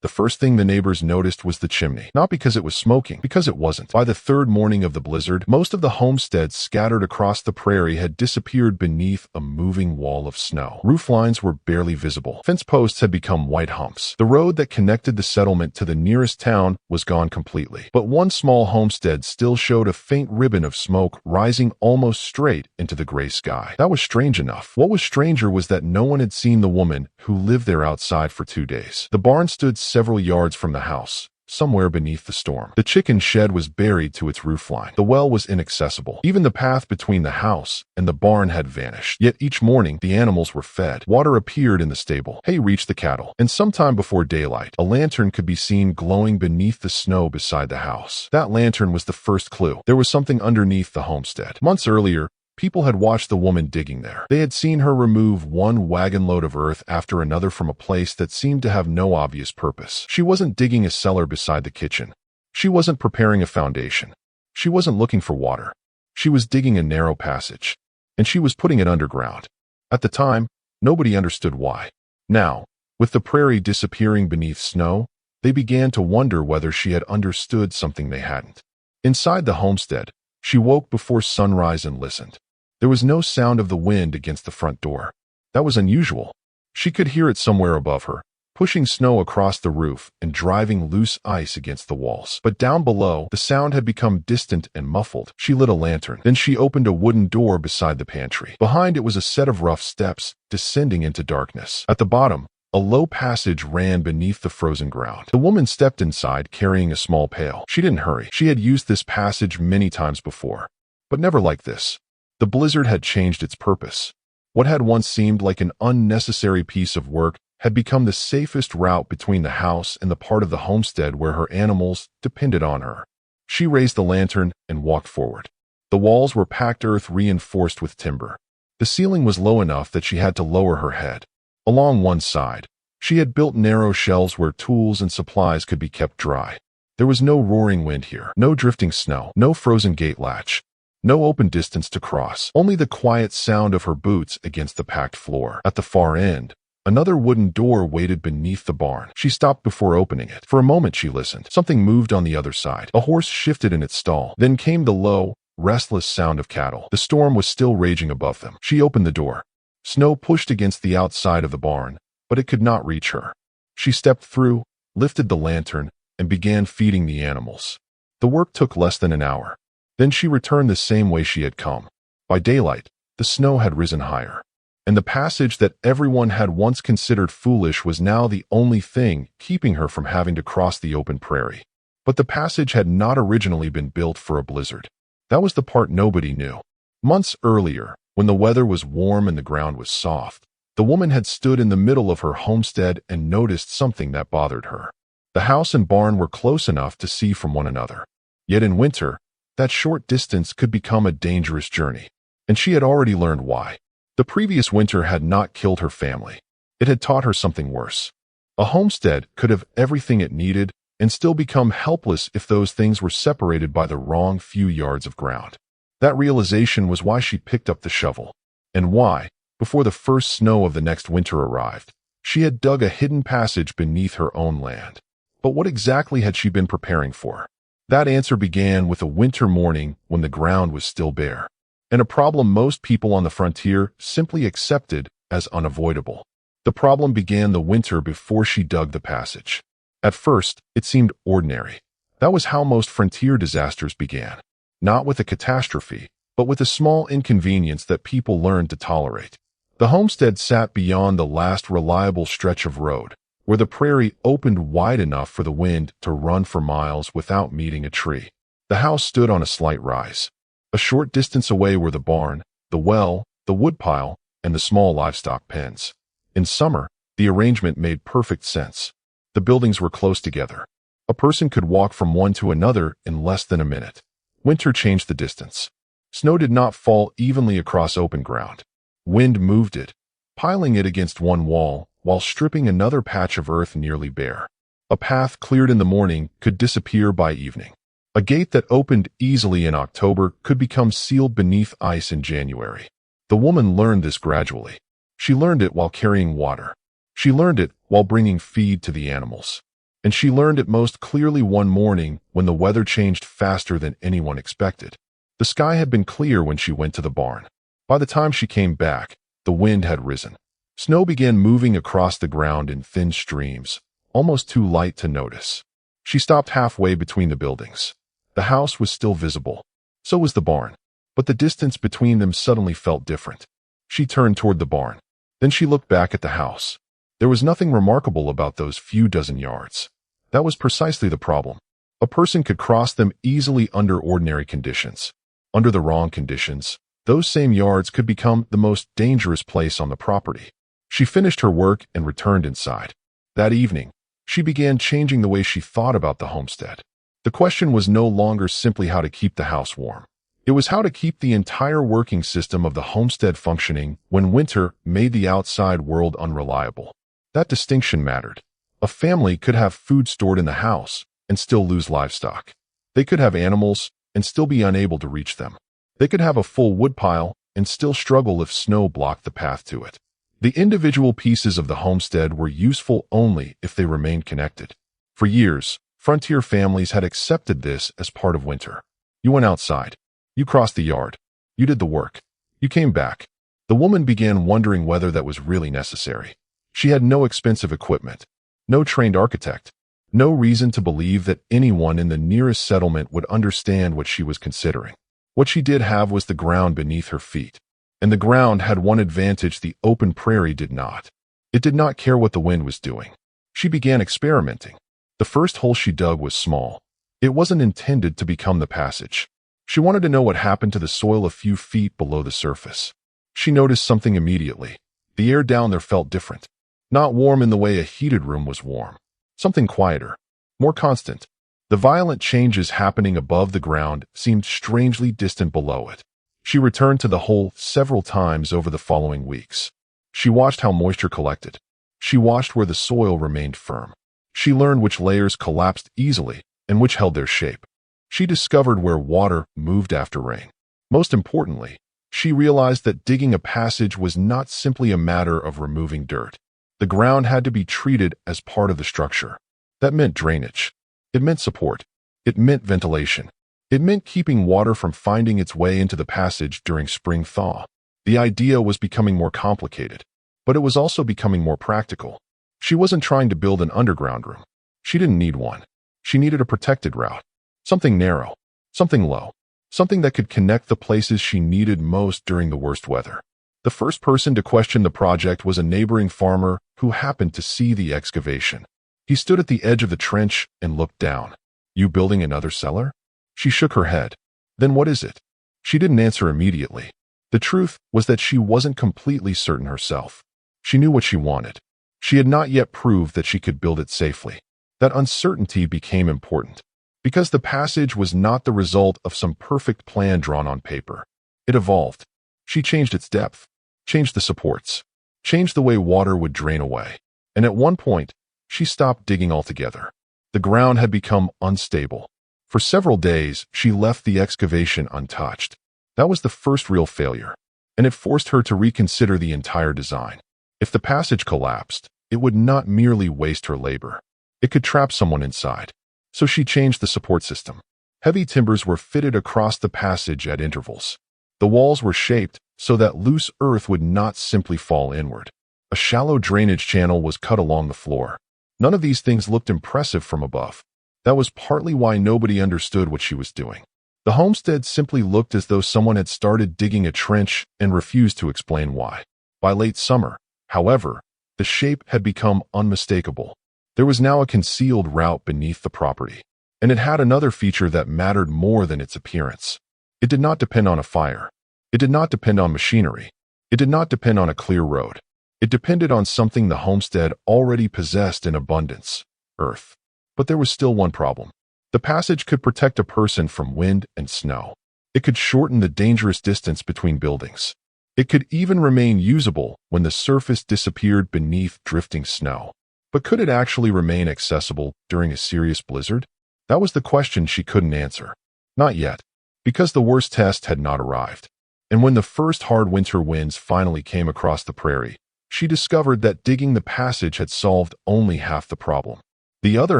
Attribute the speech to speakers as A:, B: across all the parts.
A: The first thing the neighbors noticed was the chimney. Not because it was smoking, because it wasn't. By the third morning of the blizzard, most of the homesteads scattered across the prairie had disappeared beneath a moving wall of snow. Roof lines were barely visible. Fence posts had become white humps. The road that connected the settlement to the nearest town was gone completely. But one small homestead still showed a faint ribbon of smoke rising almost straight into the gray sky. That was strange enough. What was stranger was that no one had seen the woman who lived there outside for 2 days. The barn stood several yards from the house, somewhere beneath the storm. The chicken shed was buried to its roofline. The well was inaccessible. Even the path between the house and the barn had vanished. Yet each morning, the animals were fed. Water appeared in the stable. Hay reached the cattle. And sometime before daylight, a lantern could be seen glowing beneath the snow beside the house. That lantern was the first clue. There was something underneath the homestead. Months earlier, people had watched the woman digging there. They had seen her remove one wagon load of earth after another from a place that seemed to have no obvious purpose. She wasn't digging a cellar beside the kitchen. She wasn't preparing a foundation. She wasn't looking for water. She was digging a narrow passage. And she was putting it underground. At the time, nobody understood why. Now, with the prairie disappearing beneath snow, they began to wonder whether she had understood something they hadn't. Inside the homestead, she woke before sunrise and listened. There was no sound of the wind against the front door. That was unusual. She could hear it somewhere above her, pushing snow across the roof and driving loose ice against the walls. But down below, the sound had become distant and muffled. She lit a lantern. Then she opened a wooden door beside the pantry. Behind it was a set of rough steps, descending into darkness. At the bottom, a low passage ran beneath the frozen ground. The woman stepped inside, carrying a small pail. She didn't hurry. She had used this passage many times before, but never like this. The blizzard had changed its purpose. What had once seemed like an unnecessary piece of work had become the safest route between the house and the part of the homestead where her animals depended on her. She raised the lantern and walked forward. The walls were packed earth reinforced with timber. The ceiling was low enough that she had to lower her head. Along one side, she had built narrow shelves where tools and supplies could be kept dry. There was no roaring wind here, no drifting snow, no frozen gate latch. No open distance to cross, only the quiet sound of her boots against the packed floor. At the far end, another wooden door waited beneath the barn. She stopped before opening it. For a moment she listened. Something moved on the other side. A horse shifted in its stall. Then came the low, restless sound of cattle. The storm was still raging above them. She opened the door. Snow pushed against the outside of the barn, but it could not reach her. She stepped through, lifted the lantern, and began feeding the animals. The work took less than an hour. Then she returned the same way she had come. By daylight, the snow had risen higher, and the passage that everyone had once considered foolish was now the only thing keeping her from having to cross the open prairie. But the passage had not originally been built for a blizzard. That was the part nobody knew. Months earlier, when the weather was warm and the ground was soft, the woman had stood in the middle of her homestead and noticed something that bothered her. The house and barn were close enough to see from one another. Yet in winter, that short distance could become a dangerous journey, and she had already learned why. The previous winter had not killed her family. It had taught her something worse. A homestead could have everything it needed and still become helpless if those things were separated by the wrong few yards of ground. That realization was why she picked up the shovel, and why, before the first snow of the next winter arrived, she had dug a hidden passage beneath her own land. But what exactly had she been preparing for? That answer began with a winter morning when the ground was still bare, and a problem most people on the frontier simply accepted as unavoidable. The problem began the winter before she dug the passage. At first, it seemed ordinary. That was how most frontier disasters began. Not with a catastrophe, but with a small inconvenience that people learned to tolerate. The homestead sat beyond the last reliable stretch of road, where the prairie opened wide enough for the wind to run for miles without meeting a tree. The house stood on a slight rise. A short distance away were the barn, the well, the woodpile, and the small livestock pens. In summer, the arrangement made perfect sense. The buildings were close together. A person could walk from one to another in less than a minute. Winter changed the distance. Snow did not fall evenly across open ground. Wind moved it, piling it against one wall, while stripping another patch of earth nearly bare. A path cleared in the morning could disappear by evening. A gate that opened easily in October could become sealed beneath ice in January. The woman learned this gradually. She learned it while carrying water. She learned it while bringing feed to the animals. And she learned it most clearly one morning when the weather changed faster than anyone expected. The sky had been clear when she went to the barn. By the time she came back, the wind had risen. Snow began moving across the ground in thin streams, almost too light to notice. She stopped halfway between the buildings. The house was still visible. So was the barn. But the distance between them suddenly felt different. She turned toward the barn. Then she looked back at the house. There was nothing remarkable about those few dozen yards. That was precisely the problem. A person could cross them easily under ordinary conditions. Under the wrong conditions, those same yards could become the most dangerous place on the property. She finished her work and returned inside. That evening, she began changing the way she thought about the homestead. The question was no longer simply how to keep the house warm. It was how to keep the entire working system of the homestead functioning when winter made the outside world unreliable. That distinction mattered. A family could have food stored in the house and still lose livestock. They could have animals and still be unable to reach them. They could have a full woodpile and still struggle if snow blocked the path to it. The individual pieces of the homestead were useful only if they remained connected. For years, frontier families had accepted this as part of winter. You went outside. You crossed the yard. You did the work. You came back. The woman began wondering whether that was really necessary. She had no expensive equipment, no trained architect, no reason to believe that anyone in the nearest settlement would understand what she was considering. What she did have was the ground beneath her feet. And the ground had one advantage the open prairie did not. It did not care what the wind was doing. She began experimenting. The first hole she dug was small. It wasn't intended to become the passage. She wanted to know what happened to the soil a few feet below the surface. She noticed something immediately. The air down there felt different. Not warm in the way a heated room was warm. Something quieter, more constant. The violent changes happening above the ground seemed strangely distant below it. She returned to the hole several times over the following weeks. She watched how moisture collected. She watched where the soil remained firm. She learned which layers collapsed easily and which held their shape. She discovered where water moved after rain. Most importantly, she realized that digging a passage was not simply a matter of removing dirt. The ground had to be treated as part of the structure. That meant drainage. It meant support. It meant ventilation. It meant keeping water from finding its way into the passage during spring thaw. The idea was becoming more complicated, but it was also becoming more practical. She wasn't trying to build an underground room. She didn't need one. She needed a protected route. Something narrow, something low, something that could connect the places she needed most during the worst weather. The first person to question the project was a neighboring farmer who happened to see the excavation. He stood at the edge of the trench and looked down. "You building another cellar?" She shook her head. "Then what is it?" She didn't answer immediately. The truth was that she wasn't completely certain herself. She knew what she wanted. She had not yet proved that she could build it safely. That uncertainty became important. Because the passage was not the result of some perfect plan drawn on paper. It evolved. She changed its depth, changed the supports, changed the way water would drain away. And at one point, she stopped digging altogether. The ground had become unstable. For several days, she left the excavation untouched. That was the first real failure, and it forced her to reconsider the entire design. If the passage collapsed, it would not merely waste her labor. It could trap someone inside. So she changed the support system. Heavy timbers were fitted across the passage at intervals. The walls were shaped so that loose earth would not simply fall inward. A shallow drainage channel was cut along the floor. None of these things looked impressive from above. That was partly why nobody understood what she was doing. The homestead simply looked as though someone had started digging a trench and refused to explain why. By late summer, however, the shape had become unmistakable. There was now a concealed route beneath the property, and it had another feature that mattered more than its appearance. It did not depend on a fire. It did not depend on machinery. It did not depend on a clear road. It depended on something the homestead already possessed in abundance: earth. But there was still one problem. The passage could protect a person from wind and snow. It could shorten the dangerous distance between buildings. It could even remain usable when the surface disappeared beneath drifting snow. But could it actually remain accessible during a serious blizzard? That was the question she couldn't answer. Not yet, because the worst test had not arrived. And when the first hard winter winds finally came across the prairie, she discovered that digging the passage had solved only half the problem. The other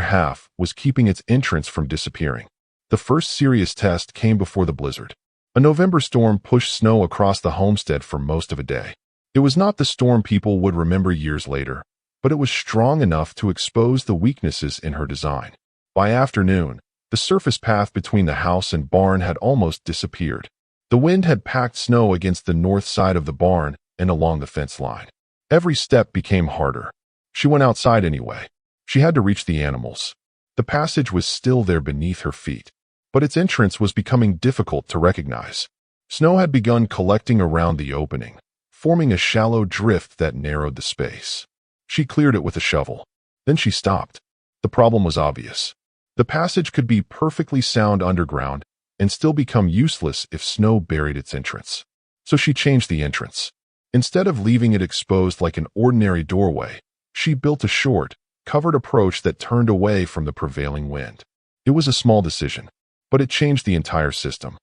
A: half was keeping its entrance from disappearing. The first serious test came before the blizzard. A November storm pushed snow across the homestead for most of a day. It was not the storm people would remember years later, but it was strong enough to expose the weaknesses in her design. By afternoon, the surface path between the house and barn had almost disappeared. The wind had packed snow against the north side of the barn and along the fence line. Every step became harder. She went outside anyway. She had to reach the animals. The passage was still there beneath her feet, but its entrance was becoming difficult to recognize. Snow had begun collecting around the opening, forming a shallow drift that narrowed the space. She cleared it with a shovel. Then she stopped. The problem was obvious. The passage could be perfectly sound underground and still become useless if snow buried its entrance. So she changed the entrance. Instead of leaving it exposed like an ordinary doorway, she built a short, covered approach that turned away from the prevailing wind. It was a small decision, but it changed the entire system.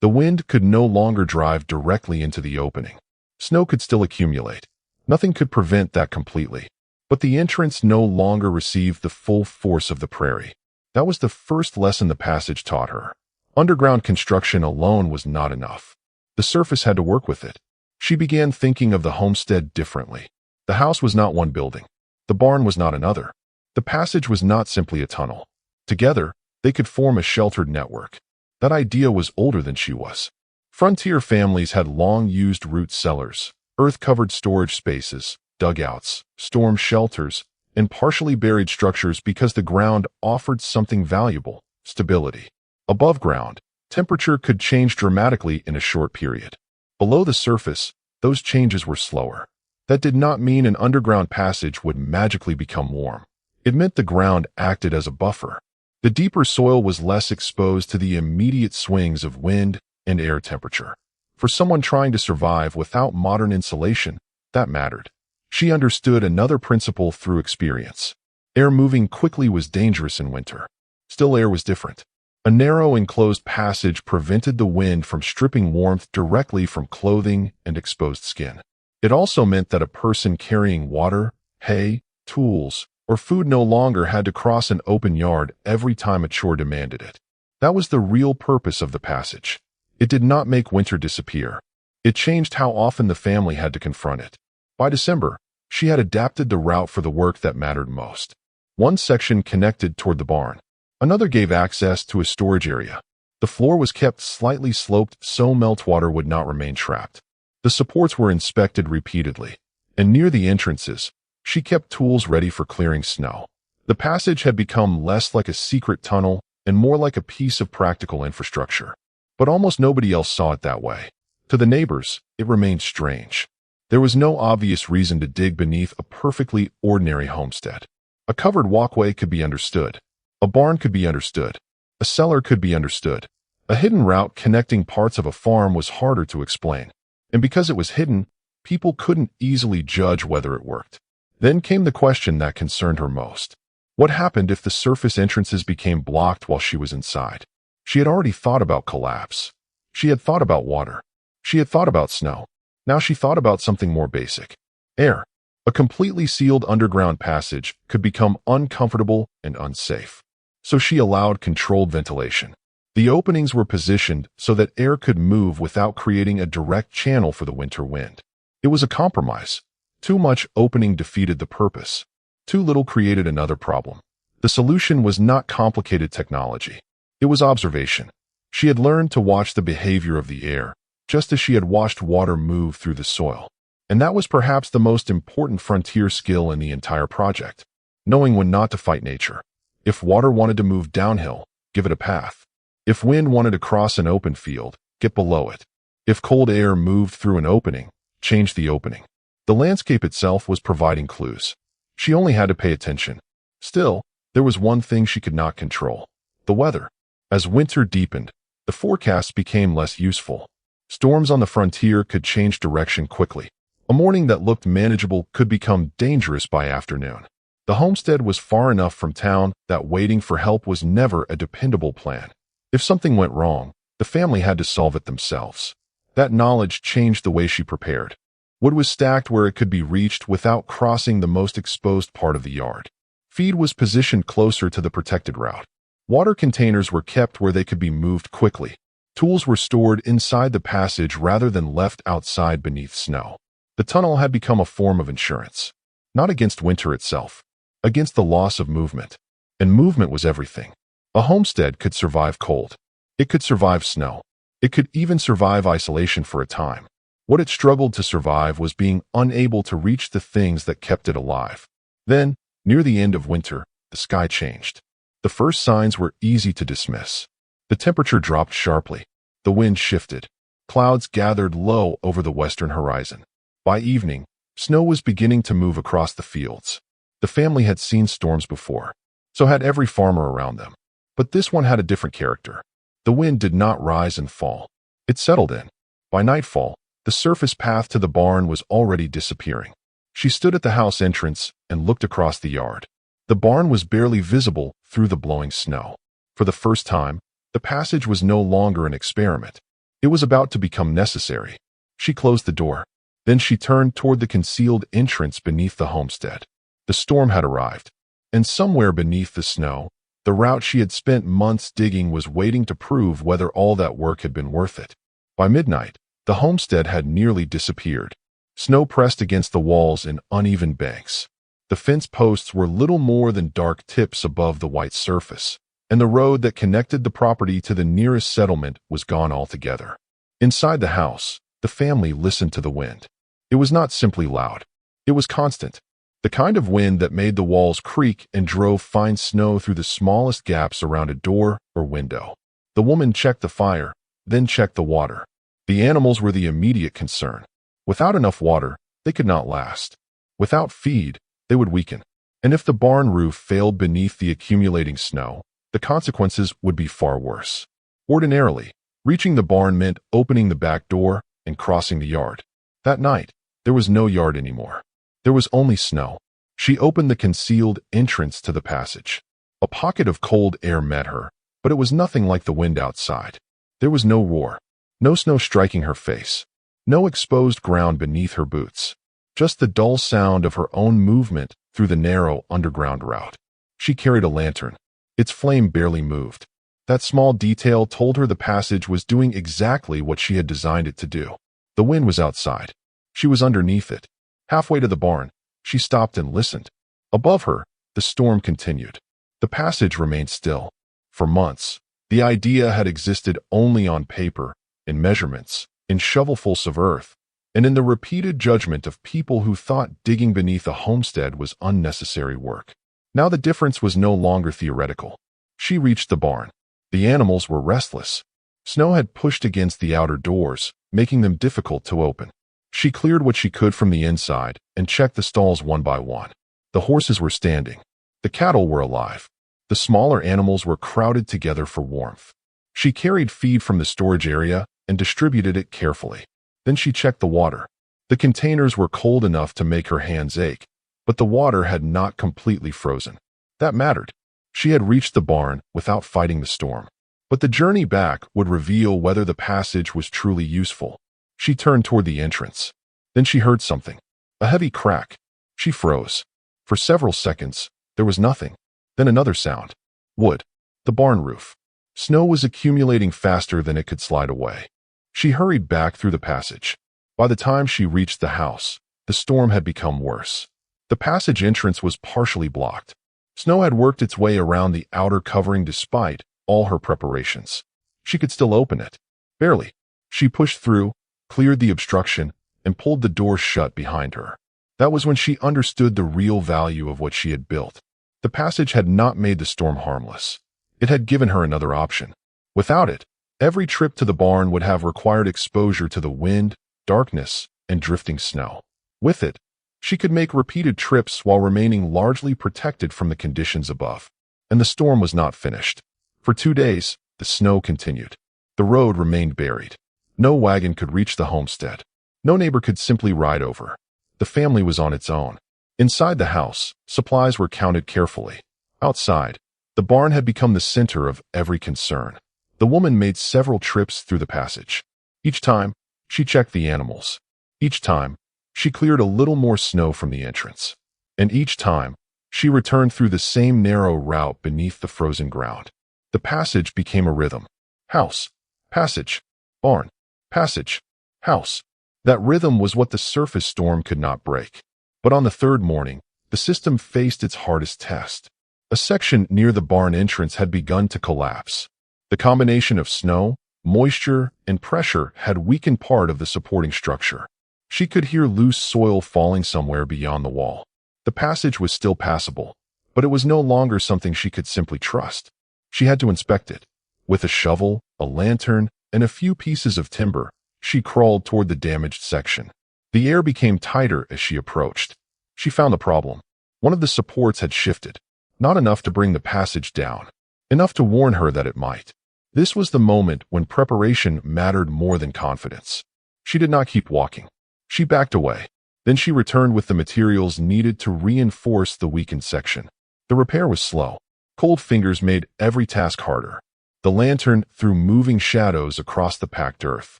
A: The wind could no longer drive directly into the opening. Snow could still accumulate. Nothing could prevent that completely. But the entrance no longer received the full force of the prairie. That was the first lesson the passage taught her. Underground construction alone was not enough. The surface had to work with it. She began thinking of the homestead differently. The house was not one building. The barn was not another. The passage was not simply a tunnel. Together, they could form a sheltered network. That idea was older than she was. Frontier families had long used root cellars, earth-covered storage spaces, dugouts, storm shelters, and partially buried structures because the ground offered something valuable: stability. Above ground, temperature could change dramatically in a short period. Below the surface, those changes were slower. That did not mean an underground passage would magically become warm. It meant the ground acted as a buffer. The deeper soil was less exposed to the immediate swings of wind and air temperature. For someone trying to survive without modern insulation, that mattered. She understood another principle through experience. Air moving quickly was dangerous in winter. Still, air was different. A narrow enclosed passage prevented the wind from stripping warmth directly from clothing and exposed skin. It also meant that a person carrying water, hay, tools, or food no longer had to cross an open yard every time a chore demanded it. That was the real purpose of the passage. It did not make winter disappear. It changed how often the family had to confront it. By December, she had adapted the route for the work that mattered most. One section connected toward the barn. Another gave access to a storage area. The floor was kept slightly sloped so meltwater would not remain trapped. The supports were inspected repeatedly, and near the entrances, she kept tools ready for clearing snow. The passage had become less like a secret tunnel and more like a piece of practical infrastructure. But almost nobody else saw it that way. To the neighbors, it remained strange. There was no obvious reason to dig beneath a perfectly ordinary homestead. A covered walkway could be understood. A barn could be understood. A cellar could be understood. A hidden route connecting parts of a farm was harder to explain. And because it was hidden, people couldn't easily judge whether it worked. Then came the question that concerned her most. What happened if the surface entrances became blocked while she was inside? She had already thought about collapse. She had thought about water. She had thought about snow. Now she thought about something more basic: air. A completely sealed underground passage could become uncomfortable and unsafe. So she allowed controlled ventilation. The openings were positioned so that air could move without creating a direct channel for the winter wind. It was a compromise. Too much opening defeated the purpose. Too little created another problem. The solution was not complicated technology. It was observation. She had learned to watch the behavior of the air, just as she had watched water move through the soil. And that was perhaps the most important frontier skill in the entire project: knowing when not to fight nature. If water wanted to move downhill, give it a path. If wind wanted to cross an open field, get below it. If cold air moved through an opening, change the opening. The landscape itself was providing clues. She only had to pay attention. Still, there was one thing she could not control: the weather. As winter deepened, the forecasts became less useful. Storms on the frontier could change direction quickly. A morning that looked manageable could become dangerous by afternoon. The homestead was far enough from town that waiting for help was never a dependable plan. If something went wrong, the family had to solve it themselves. That knowledge changed the way she prepared. Wood was stacked where it could be reached without crossing the most exposed part of the yard. Feed was positioned closer to the protected route. Water containers were kept where they could be moved quickly. Tools were stored inside the passage rather than left outside beneath snow. The tunnel had become a form of insurance, not against winter itself, against the loss of movement. And movement was everything. A homestead could survive cold. It could survive snow. It could even survive isolation for a time. What it struggled to survive was being unable to reach the things that kept it alive. Then, near the end of winter, the sky changed. The first signs were easy to dismiss. The temperature dropped sharply. The wind shifted. Clouds gathered low over the western horizon. By evening, snow was beginning to move across the fields. The family had seen storms before, so had every farmer around them. But this one had a different character. The wind did not rise and fall. It settled in. By nightfall, the surface path to the barn was already disappearing. She stood at the house entrance and looked across the yard. The barn was barely visible through the blowing snow. For the first time, the passage was no longer an experiment. It was about to become necessary. She closed the door. Then she turned toward the concealed entrance beneath the homestead. The storm had arrived, and somewhere beneath the snow, the route she had spent months digging was waiting to prove whether all that work had been worth it. By midnight, the homestead had nearly disappeared. Snow pressed against the walls in uneven banks. The fence posts were little more than dark tips above the white surface, and the road that connected the property to the nearest settlement was gone altogether. Inside the house, the family listened to the wind. It was not simply loud. It was constant. The kind of wind that made the walls creak and drove fine snow through the smallest gaps around a door or window. The woman checked the fire, then checked the water. The animals were the immediate concern. Without enough water, they could not last. Without feed, they would weaken. And if the barn roof failed beneath the accumulating snow, the consequences would be far worse. Ordinarily, reaching the barn meant opening the back door and crossing the yard. That night, there was no yard anymore. There was only snow. She opened the concealed entrance to the passage. A pocket of cold air met her, but it was nothing like the wind outside. There was no roar, no snow striking her face, no exposed ground beneath her boots, just the dull sound of her own movement through the narrow underground route. She carried a lantern. Its flame barely moved. That small detail told her the passage was doing exactly what she had designed it to do. The wind was outside. She was underneath it. Halfway to the barn, she stopped and listened. Above her, the storm continued. The passage remained still. For months, the idea had existed only on paper, in measurements, in shovelfuls of earth, and in the repeated judgment of people who thought digging beneath a homestead was unnecessary work. Now the difference was no longer theoretical. She reached the barn. The animals were restless. Snow had pushed against the outer doors, making them difficult to open. She cleared what she could from the inside and checked the stalls one by one. The horses were standing. The cattle were alive. The smaller animals were crowded together for warmth. She carried feed from the storage area and distributed it carefully. Then she checked the water. The containers were cold enough to make her hands ache, but the water had not completely frozen. That mattered. She had reached the barn without fighting the storm. But the journey back would reveal whether the passage was truly useful. She turned toward the entrance. Then she heard something. A heavy crack. She froze. For several seconds, there was nothing. Then another sound. Wood. The barn roof. Snow was accumulating faster than it could slide away. She hurried back through the passage. By the time she reached the house, the storm had become worse. The passage entrance was partially blocked. Snow had worked its way around the outer covering despite all her preparations. She could still open it. Barely. She pushed through, cleared the obstruction, and pulled the door shut behind her. That was when she understood the real value of what she had built. The passage had not made the storm harmless. It had given her another option. Without it, every trip to the barn would have required exposure to the wind, darkness, and drifting snow. With it, she could make repeated trips while remaining largely protected from the conditions above. And the storm was not finished. For 2 days, the snow continued. The road remained buried. No wagon could reach the homestead. No neighbor could simply ride over. The family was on its own. Inside the house, supplies were counted carefully. Outside, the barn had become the center of every concern. The woman made several trips through the passage. Each time, she checked the animals. Each time, she cleared a little more snow from the entrance. And each time, She returned through the same narrow route beneath the frozen ground. The passage became a rhythm. House, passage, barn, passage, house. That rhythm was what the surface storm could not break. But on the third morning, the system faced its hardest test. A section near the barn entrance had begun to collapse. The combination of snow, moisture, and pressure had weakened part of the supporting structure. She could hear loose soil falling somewhere beyond the wall. The passage was still passable, but it was no longer something she could simply trust. She had to inspect it. With a shovel, a lantern, and a few pieces of timber, she crawled toward the damaged section. The air became tighter as she approached. She found the problem. One of the supports had shifted, not enough to bring the passage down, enough to warn her that it might. This was the moment when preparation mattered more than confidence. She did not keep walking. She backed away. Then she returned with the materials needed to reinforce the weakened section. The repair was slow. Cold fingers made every task harder. The lantern threw moving shadows across the packed earth.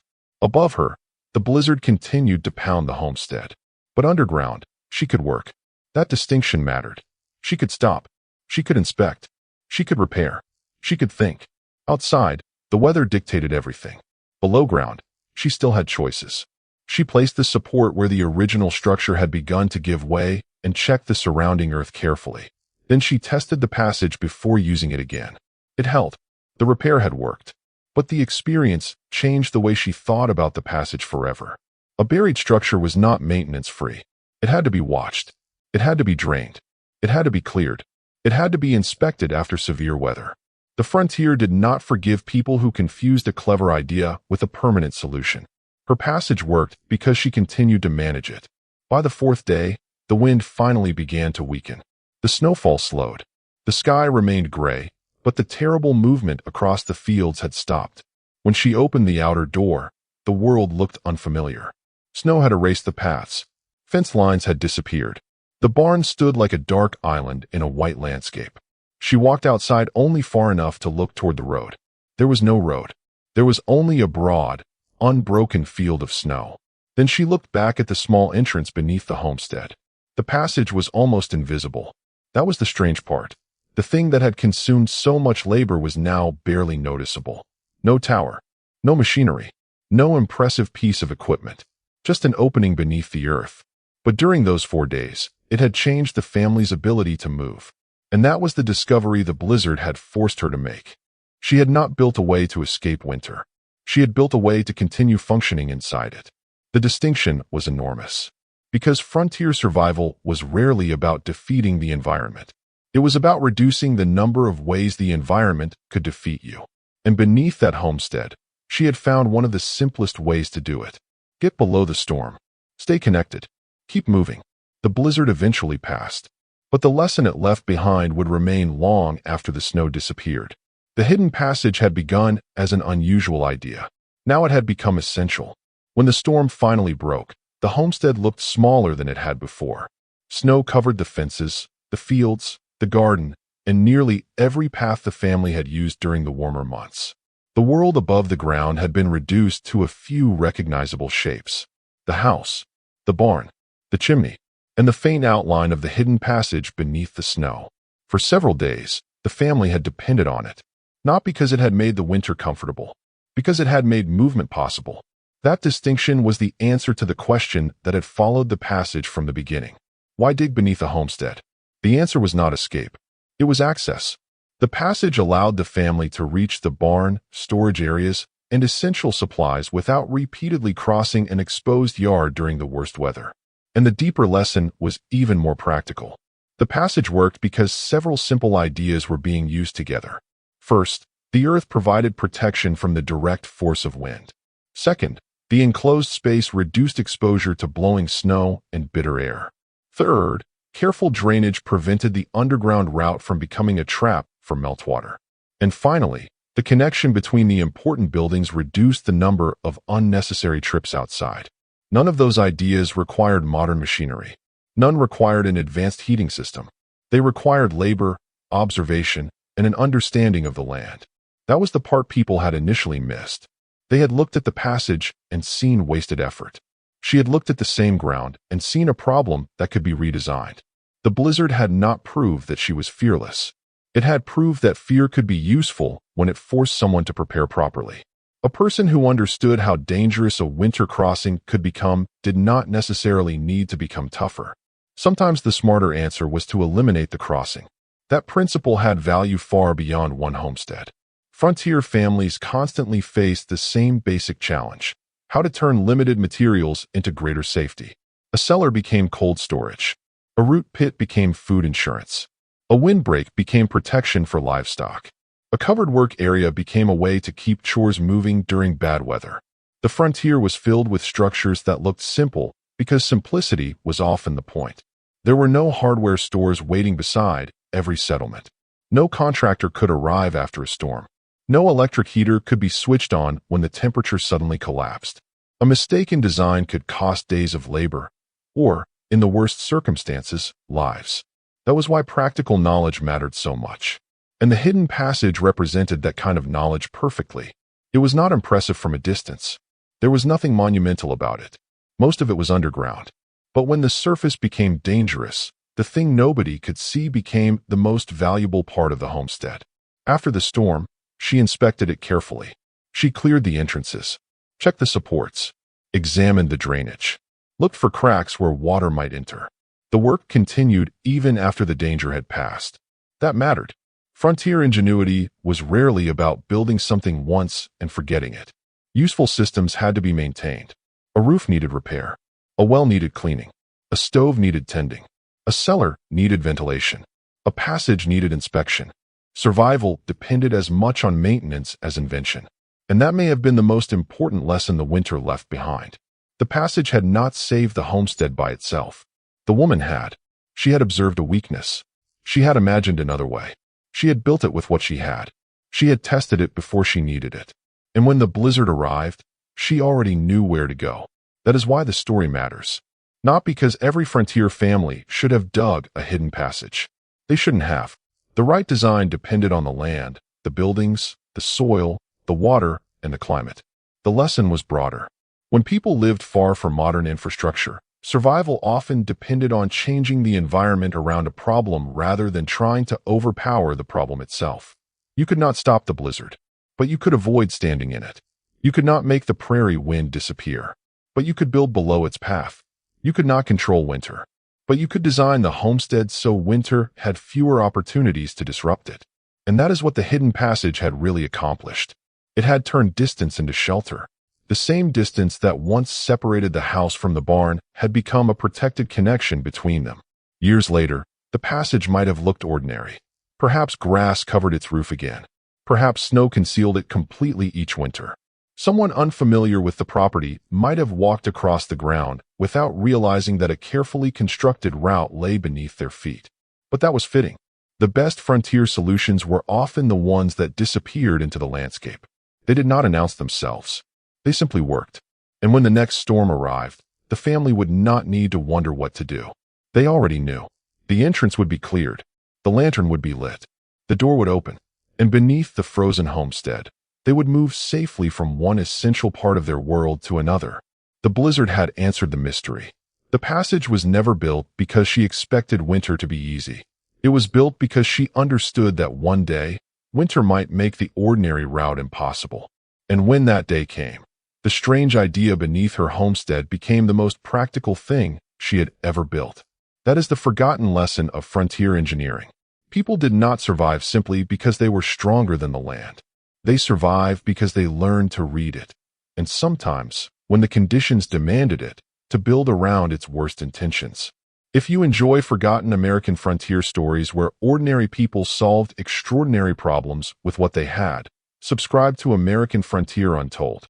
A: Above her, the blizzard continued to pound the homestead. But underground, she could work. That distinction mattered. She could stop. She could inspect. She could repair. She could think. Outside, the weather dictated everything. Below ground, she still had choices. She placed the support where the original structure had begun to give way and checked the surrounding earth carefully. Then she tested the passage before using it again. It held. The repair had worked. But the experience changed the way she thought about the passage forever. A buried structure was not maintenance-free. It had to be watched. It had to be drained. It had to be cleared. It had to be inspected after severe weather. The frontier did not forgive people who confused a clever idea with a permanent solution. Her passage worked because she continued to manage it. By the fourth day, the wind finally began to weaken. The snowfall slowed. The sky remained gray, but the terrible movement across the fields had stopped. When she opened the outer door, the world looked unfamiliar. Snow had erased the paths. Fence lines had disappeared. The barn stood like a dark island in a white landscape. She walked outside only far enough to look toward the road. There was no road. There was only a broad, unbroken field of snow. Then she looked back at the small entrance beneath the homestead. The passage was almost invisible. That was the strange part. The thing that had consumed so much labor was now barely noticeable. No tower, no machinery, no impressive piece of equipment, just an opening beneath the earth. But during those 4 days, it had changed the family's ability to move. And that was the discovery the blizzard had forced her to make. She had not built a way to escape winter. She had built a way to continue functioning inside it. The distinction was enormous. Because frontier survival was rarely about defeating the environment. It was about reducing the number of ways the environment could defeat you. And beneath that homestead, she had found one of the simplest ways to do it. Get below the storm. Stay connected. Keep moving. The blizzard eventually passed. But the lesson it left behind would remain long after the snow disappeared. The hidden passage had begun as an unusual idea. Now it had become essential. When the storm finally broke, the homestead looked smaller than it had before. Snow covered the fences, the fields, the garden, and nearly every path the family had used during the warmer months. The world above the ground had been reduced to a few recognizable shapes. The house, the barn, the chimney, and the faint outline of the hidden passage beneath the snow. For several days, the family had depended on it. Not because it had made the winter comfortable, because it had made movement possible. That distinction was the answer to the question that had followed the passage from the beginning. Why dig beneath a homestead? The answer was not escape. It was access. The passage allowed the family to reach the barn, storage areas, and essential supplies without repeatedly crossing an exposed yard during the worst weather. And the deeper lesson was even more practical. The passage worked because several simple ideas were being used together. First, the earth provided protection from the direct force of wind. Second, the enclosed space reduced exposure to blowing snow and bitter air. Third, careful drainage prevented the underground route from becoming a trap for meltwater. And finally, the connection between the important buildings reduced the number of unnecessary trips outside. None of those ideas required modern machinery. None required an advanced heating system. They required labor, observation, and an understanding of the land. That was the part people had initially missed. They had looked at the passage and seen wasted effort. She had looked at the same ground and seen a problem that could be redesigned. The blizzard had not proved that she was fearless. It had proved that fear could be useful when it forced someone to prepare properly. A person who understood how dangerous a winter crossing could become did not necessarily need to become tougher. Sometimes the smarter answer was to eliminate the crossing. That principle had value far beyond one homestead. Frontier families constantly faced the same basic challenge: how to turn limited materials into greater safety. A cellar became cold storage. A root pit became food insurance. A windbreak became protection for livestock. A covered work area became a way to keep chores moving during bad weather. The frontier was filled with structures that looked simple because simplicity was often the point. There were no hardware stores waiting beside every settlement. No contractor could arrive after a storm. No electric heater could be switched on when the temperature suddenly collapsed. A mistake in design could cost days of labor, or, in the worst circumstances, lives. That was why practical knowledge mattered so much. And the hidden passage represented that kind of knowledge perfectly. It was not impressive from a distance. There was nothing monumental about it. Most of it was underground. But when the surface became dangerous, the thing nobody could see became the most valuable part of the homestead. After the storm, she inspected it carefully. She cleared the entrances, checked the supports, examined the drainage, looked for cracks where water might enter. The work continued even after the danger had passed. That mattered. Frontier ingenuity was rarely about building something once and forgetting it. Useful systems had to be maintained. A roof needed repair. A well needed cleaning. A stove needed tending. A cellar needed ventilation. A passage needed inspection. Survival depended as much on maintenance as invention. And that may have been the most important lesson the winter left behind. The passage had not saved the homestead by itself. The woman had. She had observed a weakness. She had imagined another way. She had built it with what she had. She had tested it before she needed it. And when the blizzard arrived, she already knew where to go. That is why the story matters. Not because every frontier family should have dug a hidden passage. They shouldn't have. The right design depended on the land, the buildings, the soil, the water, and the climate. The lesson was broader. When people lived far from modern infrastructure, survival often depended on changing the environment around a problem rather than trying to overpower the problem itself. You could not stop the blizzard, but you could avoid standing in it. You could not make the prairie wind disappear, but you could build below its path. You could not control winter, but you could design the homestead so winter had fewer opportunities to disrupt it. And that is what the hidden passage had really accomplished. It had turned distance into shelter. The same distance that once separated the house from the barn had become a protected connection between them. Years later, the passage might have looked ordinary. Perhaps grass covered its roof again. Perhaps snow concealed it completely each winter. Someone unfamiliar with the property might have walked across the ground without realizing that a carefully constructed route lay beneath their feet. But that was fitting. The best frontier solutions were often the ones that disappeared into the landscape. They did not announce themselves. They simply worked. And when the next storm arrived, the family would not need to wonder what to do. They already knew. The entrance would be cleared. The lantern would be lit. The door would open. And beneath the frozen homestead, they would move safely from one essential part of their world to another. The blizzard had answered the mystery. The passage was never built because she expected winter to be easy. It was built because she understood that one day, winter might make the ordinary route impossible. And when that day came, the strange idea beneath her homestead became the most practical thing she had ever built. That is the forgotten lesson of frontier engineering. People did not survive simply because they were stronger than the land. They survived because they learned to read it, and sometimes, when the conditions demanded it, to build around its worst intentions. If you enjoy forgotten American frontier stories where ordinary people solved extraordinary problems with what they had, subscribe to American Frontier Untold.